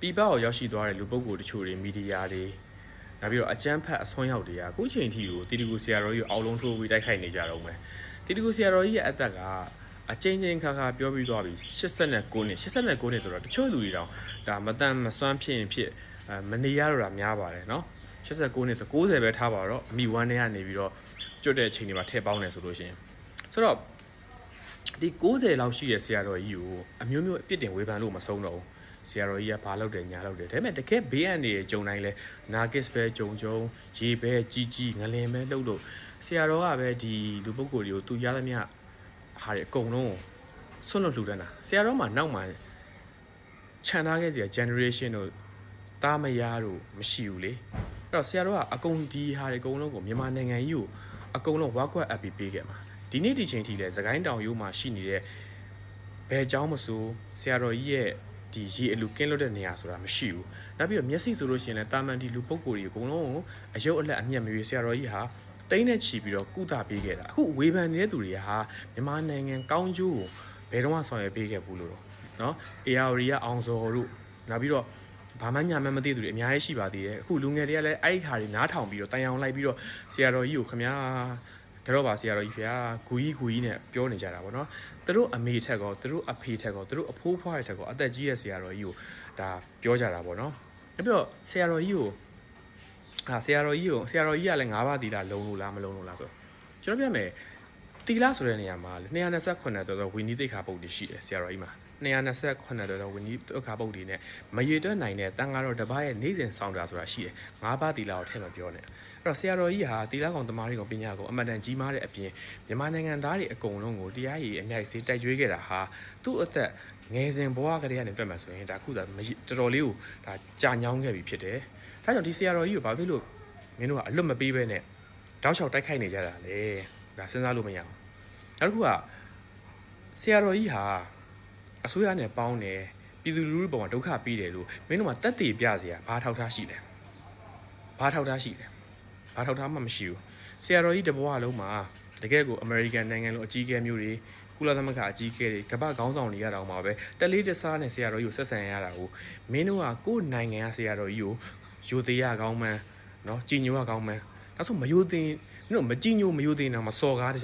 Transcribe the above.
ပြည်ပကိုရောက်ရှိသွားတဲ့လူပုဂ္ဂိုလ်တချို့တွေမီဒီယာတွေနောက်ပြီးတော့အကြမ်းဖက်အစွန်းရောက်တွေကအခုချိန်ထိကိုတီတီကိုဆရာတော်ကြီးကိုအောက်လုံးထိုးပြီးတိုက်ခိုက်နေကြတော့မယ်တီတီကိုဆရာတော်ကြီးရဲ့အသက်ကအချင်းချင်းခါခါပြောပြီးသွားပြီ89နှစ်ဆိုတော့တချို့လူတွေတောင်ဒါမတန်မစွမ်းဖြစ်ရင်ဖြစ်မနေရတော့တာများပါတယ်เนาะ89နှစ်ဆို90ပဲထားပါတော့အမိဝမ်းထဲကနေပြီးတော့ကျွတ်တဲ့အချိန်တွေမှာထည့်ပေါင်းနေဆိုလို့ရှိရင်ဆိုတော့ဒီ90လောက်ရှိတဲ့ဆရာတော်ကြီးကိုအမျိုးမျိုးအပြစ်တင်ဝေဖန်လို့မဆုံးတော့ဘူးဆရာတော်ကြီးကဘာလုပ်တယ်ညာလုပ်တယ်ဒါပေမဲ့တကယ်ဘေးအန္တရာယ်ကြုံတိုင်းလဲနာကစ်ပဲကြုံရေပဲကြီးငလင်ပဲလှုပ်လို့ဆရာတော်ကပဲဒီလူပုဂ္ဂိုလ်တွေကိုသူရသမျှဟာတွေအကုန်လုံးဆွန့်လွတ်လှူဒန်းတာဆရာတော်မှနောက်မှခြံထားခဲ့စီ generation တို့တားမရတို့မရှိဘူးလေအဲ့တော့ဆရာတော်ကအကုန်ဒီဟာတွေအကုန်လုံးကိုမြန်မာနိုင်ငံကြီးကိုအကုန်လုံးဝါကွက်အပ်ပြီးပေးခဲ့မှာဒီနေ့ဒီချိန်ထိလဲသခိုင်းတောင်ရိုးမှာရှိနေတဲ့ဘယ်เจ้าမဆိုဆရာတော်ကြီးရဲ့ဒီရေအလူကင်းလွတ်တဲ့နေရာဆိုတာမရှိဘူးနောက်ပြီးတော့မျက်စိဆိုလို့ရှိရင်လည်းတာမန်ဒီလူပုဂ္ဂိုလ်တွေအကုန်လုံးကိုအယုတ်အလက်အမျက်မရွေးဆရာတော်ကြီးဟာတိမ့်နဲ့ချီပြီးတော့ကုသပေးခဲ့တာအခုဝေဖန်နေတဲ့သူတွေဟာမြန်မာနိုင်ငံကောင်းကျိုးကိုဘယ်တော့မှဆောင်ရွက်ပေးခဲ့ဘူးလို့เนาะ AR ရအောင်စော်တို့နောက်ပြီးတော့ဘာမှညာမှမသိသူတွေအများကြီးရှိပါသေးတယ်အခုလူငယ်တွေကလည်းအဲ့ဒီခါတွေနားထောင်ပြီးတော့တိုင်အောင်လိုက်ပြီးတော့ဆရာတော်ကြီးကိုခမညာကတော့ပါဆရာတော်ကြီးဗျာဂူကြီးနဲ့ပြောနေကြတာပေါ့နော်သူတို့အမေထက်ကောသူတို့အဖေထက်ကောသူတို့အဖိုးဖွားထက်ကောအသက်ကြီးရဲ့ဆရာတော်ကြီးကိုဒါပြောကြတာပေါ့နော်အဲ့ပြီးတော့ဆရာတော်ကြီးကလည်း၅ပါးသီလလုံလို့လားမလုံလို့လားဆိုကျွန်တော်ပြမယ်သီလဆိုတဲ့နေရာမှာ228တော်ဝိနည်းသိက္ခာပုဒ်တွေရှိတယ်ဆရာတော်ကြီးမှာ228တော်ဝိနည်းသိက္ခာပုဒ်တွေနဲ့မရေတွက်နိုင်တဲ့တန်ဃာတော်တစ်ပါးရဲ့နေ့စဉ်ဆောင်တာဆိုတာရှိတယ်၅ပါးသီလကိုထည့်မပြောနဲ့အဲ့တော့ဆရာတော်ကြီးဟာသီလကောင်သမားတွေကိုပညာကိုအမှန်တန်ကြီးမားတဲ့အပြင်မြန်မာနိုင်ငံသားတွေအကုန်လုံးကိုတရားရည်အမြိုက်စေးတိုက်ကြွေးခဲ့တာဟာသူ့အသက်ငယ်စဉ်ဘဝကတည်းကနေတွက်မှဆိုရင်ဒါခုသာတော်တော်လေးကိုဒါကြာညောင်းခဲ့ပြီဖြစ်တယ်ဒါကြောင့်ဒီဆရာတော်ကြီးကိုဘာဖြစ်လို့မင်းတို့ကအလွတ်မပေးဘဲနဲ့တောက်လျှောက်တိုက်ခိုက်နေကြတာလေဒါစဉ်းစားလို့မရဘူးနောက်တစ်ခုကဆရာတော်ကြီးဟာအစိုးရနဲ့ပေါင်းတယ်ပြည်သူလူထုပေါ်မှာဒုက္ခပေးတယ်လို့မင်းတို့ကတက်တည်ပြစရာဘာထောက်ထားရှိလဲဘာထောက်ထားမှမရှိဘူးဆရာတော်ကြီးတဘဝလုံးမှာတကယ်ကိုအမေရိကန်နိုင်ငံလိုအကြီးအကဲမျိုးတွေကုလသမဂ္ဂအကြီးအကဲတွေကမ္ဘာခေါင်းဆောင်တွေရတော့မှာပဲတက်လေးတစားနဲ့ဆရာတော်ကြီးကိုဆက်ဆံရတာကိုမင်းတို့ကကိုယ်နိုင်ငံကဆရာတော်ကြီးကိုယိုသေးရကောင်းမှန်းเนาะကြည်ညိုရကောင်းမှန်းဒါဆိုမယိုသေးမကြည်ညိုမယိုသေးတော့မစော်ကားတ